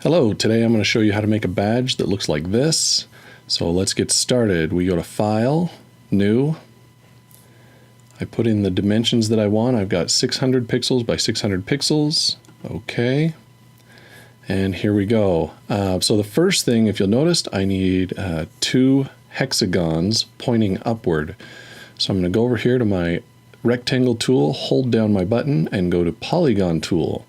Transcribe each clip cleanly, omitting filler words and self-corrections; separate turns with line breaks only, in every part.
Hello, today I'm going to show you how to make a badge that looks like this. So let's get started. We go to File, New. I put in the dimensions that I want. I've got 600 pixels by 600 pixels. Okay. And here we go. So the first thing, if you'll notice, I need two hexagons pointing upward. So I'm going to go over here to my rectangle tool, hold down my button, and go to Polygon Tool.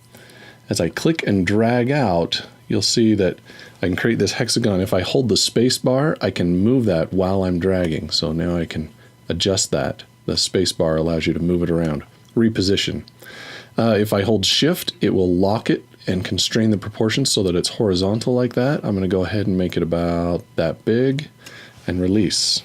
As I click and drag out, you'll see that I can create this hexagon. If I hold the space bar, I can move that while I'm dragging. So now I can adjust that. The space bar allows you to move it around. Reposition. If I hold shift, it will lock it and constrain the proportions so that it's horizontal like that. I'm going to go ahead and make it about that big and release.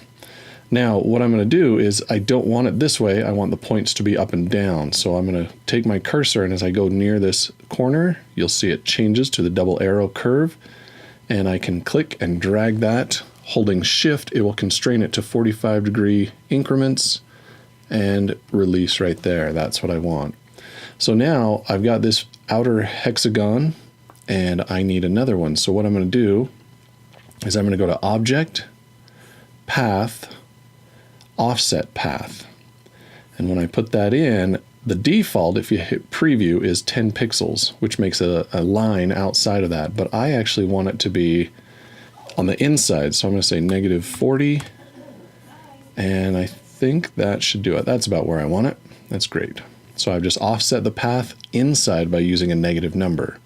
Now what I'm going to do is I don't want it this way. I want the points to be up and down. So I'm going to take my cursor, and as I go near this corner, you'll see it changes to the double arrow curve, and I can click and drag that. Holding shift, it will constrain it to 45-degree increments and release right there. That's what I want. So now I've got this outer hexagon and I need another one. So what I'm going to do is I'm going to go to Object, Path, Offset Path. And when I put that in, the default, if you hit preview, is 10 pixels, which makes a line outside of that. But I actually want it to be on the inside. So I'm going to say -40. And I think that should do it. That's about where I want it. That's great. So I've just offset the path inside by using a negative number.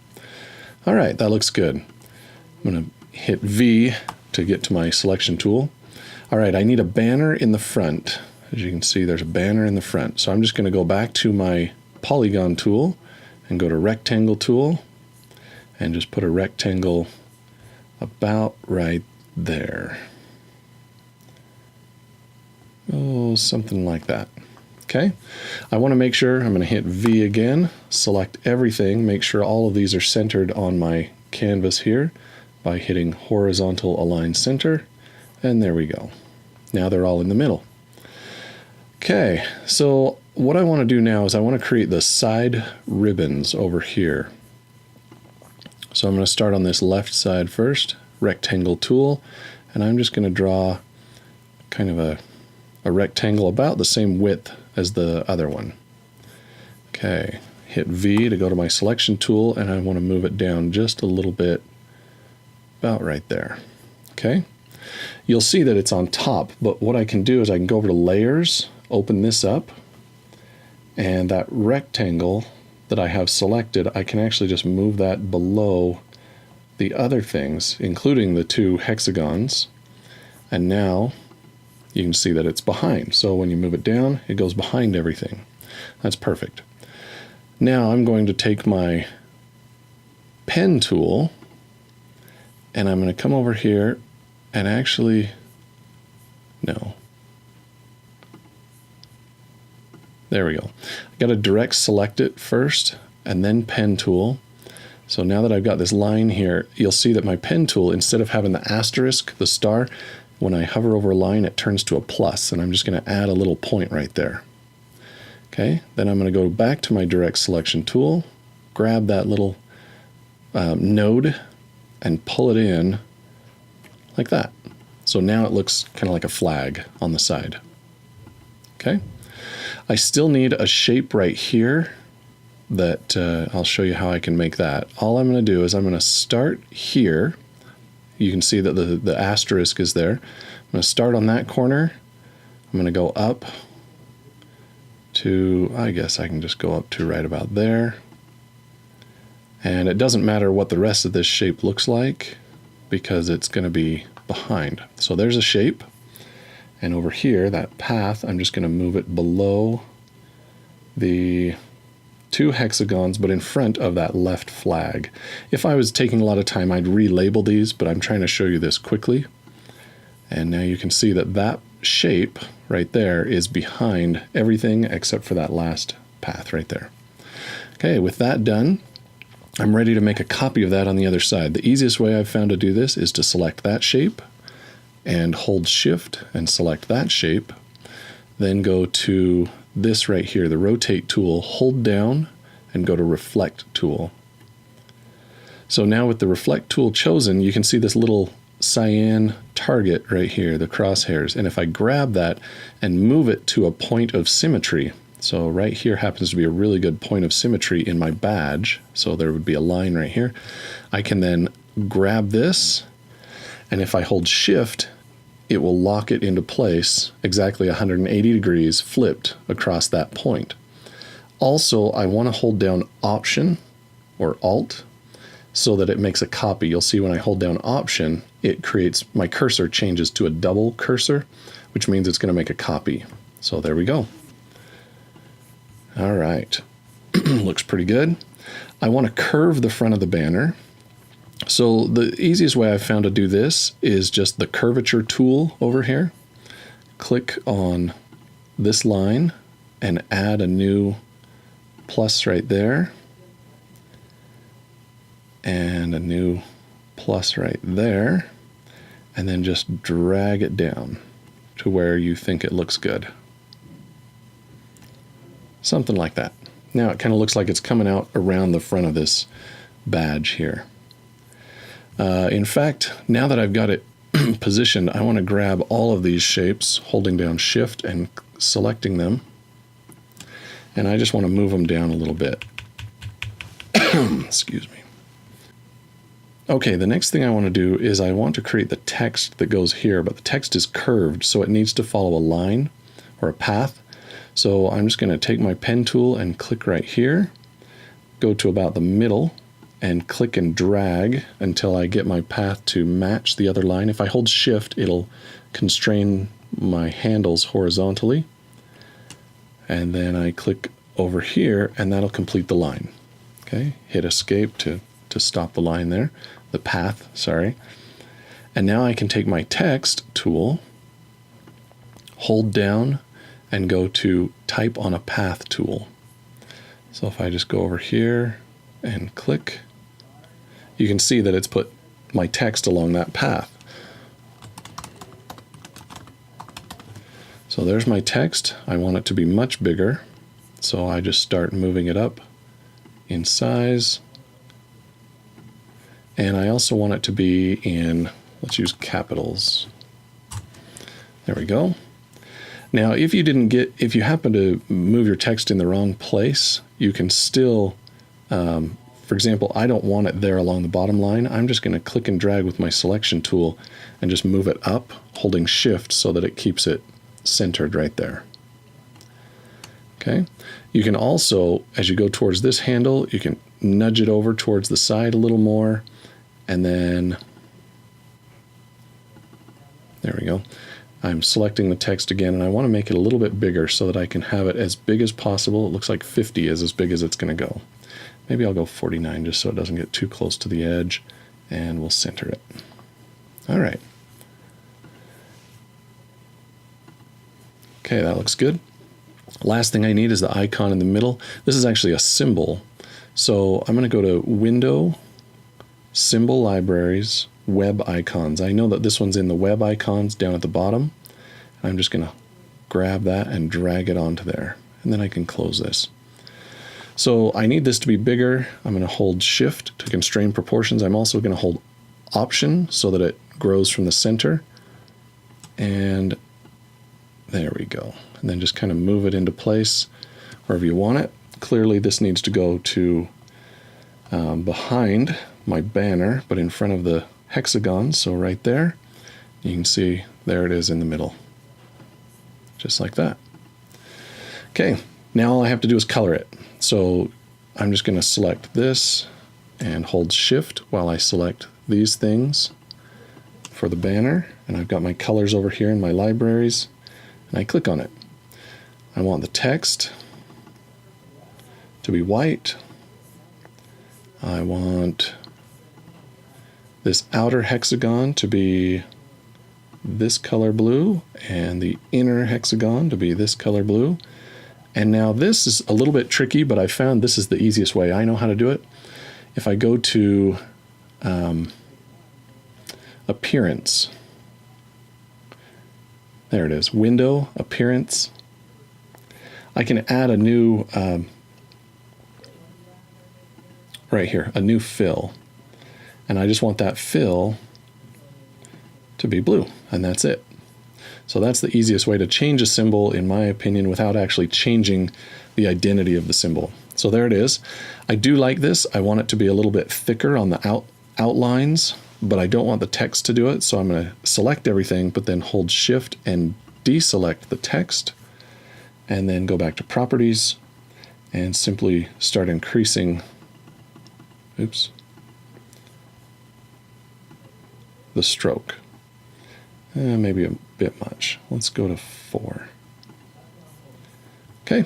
All right, that looks good. I'm going to hit V to get to my selection tool. All right, I need a banner in the front. As you can see, there's a banner in the front. So I'm just going to go back to my Polygon tool and go to Rectangle tool and just put a rectangle about right there. Oh, something like that. Okay. I want to make sure, I'm going to hit V again, select everything, make sure all of these are centered on my canvas here by hitting horizontal align center, and there we go. Now they're all in the middle. Okay, so what I want to do now is I want to create the side ribbons over here. So I'm going to start on this left side first, rectangle tool, and I'm just going to draw kind of a rectangle about the same width as the other one. Okay, hit V to go to my selection tool, and I want to move it down just a little bit, about right there. Okay. You'll see that it's on top, but what I can do is I can go over to Layers, open this up, and that rectangle that I have selected, I can actually just move that below the other things, including the two hexagons, and now you can see that it's behind. So when you move it down, it goes behind everything. That's perfect. Now I'm going to take my pen tool, and I'm going to come over here and actually, no. There we go. I got to direct select it first and then pen tool. So now that I've got this line here, you'll see that my pen tool, instead of having the asterisk, the star, when I hover over a line, it turns to a plus, and I'm just going to add a little point right there. Okay, then I'm going to go back to my direct selection tool, grab that little node, and pull it in like that. So now it looks kind of like a flag on the side. Okay. I still need a shape right here that I'll show you how I can make that. All I'm going to do is I'm going to start here. You can see that the asterisk is there. I'm going to start on that corner. I'm going to go up to, I guess I can just go up to right about there. And it doesn't matter what the rest of this shape looks like, because it's going to be behind. So there's a shape, and over here, that path, I'm just going to move it below the two hexagons, but in front of that left flag. If I was taking a lot of time, I'd relabel these, but I'm trying to show you this quickly. And now you can see that that shape right there is behind everything except for that last path right there. Okay, with that done, I'm ready to make a copy of that on the other side. The easiest way I've found to do this is to select that shape and hold shift and select that shape. Then go to this right here, the rotate tool, hold down and go to reflect tool. So now with the reflect tool chosen, you can see this little cyan target right here, the crosshairs. And if I grab that and move it to a point of symmetry, so right here happens to be a really good point of symmetry in my badge, so there would be a line right here, I can then grab this, and if I hold shift, it will lock it into place exactly 180 degrees flipped across that point. Also, I want to hold down Option or Alt so that it makes a copy. You'll see when I hold down Option, it creates, my cursor changes to a double cursor, which means it's going to make a copy. So there we go. All right. Looks pretty good. I want to curve the front of the banner. So the easiest way I've found to do this is just the Curvature Tool over here. Click on this line and add a new plus right there. And a new plus right there, and then just drag it down to where you think it looks good. Something like that. Now it kind of looks like it's coming out around the front of this badge here. In fact, now that I've got it positioned, I want to grab all of these shapes, holding down Shift and selecting them, and I just want to move them down a little bit. Excuse me. Okay, the next thing I want to do is I want to create the text that goes here, but the text is curved, so it needs to follow a line or a path. So I'm just going to take my pen tool and click right here, go to about the middle, and click and drag until I get my path to match the other line. If I hold Shift, it'll constrain my handles horizontally. And then I click over here, and that'll complete the line. Okay, hit Escape to stop the line there, the path, sorry. And now I can take my text tool, hold down, and go to Type on a Path tool. So if I just go over here and click, you can see that it's put my text along that path. So there's my text. I want it to be much bigger, so I just start moving it up in size. And I also want it to be in, let's use capitals. There we go. Now, if you happen to move your text in the wrong place, you can still, for example, I don't want it there along the bottom line. I'm just going to click and drag with my selection tool and just move it up, holding Shift so that it keeps it centered right there. Okay. You can also, as you go towards this handle, you can nudge it over towards the side a little more. And then, there we go. I'm selecting the text again, and I want to make it a little bit bigger so that I can have it as big as possible. It looks like 50 is as big as it's going to go. Maybe I'll go 49 just so it doesn't get too close to the edge, and we'll center it. All right. Okay, that looks good. Last thing I need is the icon in the middle. This is actually a symbol. So I'm going to go to Window, Symbol Libraries, Web Icons. I know that this one's in the Web Icons down at the bottom. I'm just going to grab that and drag it onto there. And then I can close this. So I need this to be bigger. I'm going to hold Shift to constrain proportions. I'm also going to hold Option so that it grows from the center. And there we go. And then just kind of move it into place wherever you want it. Clearly this needs to go to behind my banner, but in front of the hexagon, so right there. You can see there it is in the middle. Just like that. Okay, now all I have to do is color it. So I'm just going to select this and hold Shift while I select these things for the banner. And I've got my colors over here in my libraries. And I click on it. I want the text to be white. I want this outer hexagon to be this color blue and the inner hexagon to be this color blue. And now this is a little bit tricky, but I found this is the easiest way. I know how to do it. If I go to Appearance, there it is, Window, Appearance, I can add a new, right here, a new fill. and I just want that fill to be blue, and that's it. So that's the easiest way to change a symbol, in my opinion, without actually changing the identity of the symbol. So there it is. I do like this. I want it to be a little bit thicker on the outlines, but I don't want the text to do it. So I'm going to select everything, but then hold Shift and deselect the text, and then go back to Properties and simply start increasing, oops, the stroke. Maybe a bit much. Let's go to 4. Okay,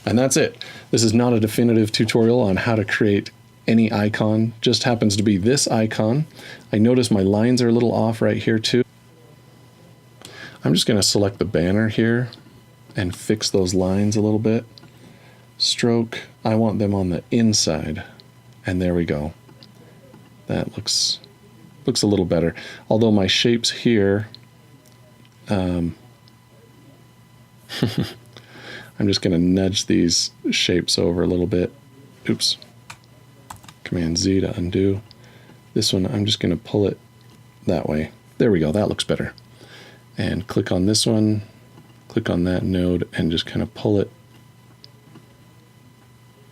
and that's it. This is not a definitive tutorial on how to create any icon, just happens to be this icon. I notice my lines are a little off right here too. I'm just going to select the banner here and fix those lines a little bit. Stroke, I want them on the inside, and there we go. That looks a little better. Although my shapes here, I'm just going to nudge these shapes over a little bit. Oops. Command Z to undo. This one, I'm just going to pull it that way. There we go. That looks better. And click on this one, click on that node, and just kind of pull it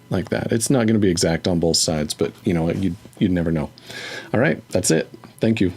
like that. It's not going to be exact on both sides, but you know, you'd never know. All right, that's it. Thank you.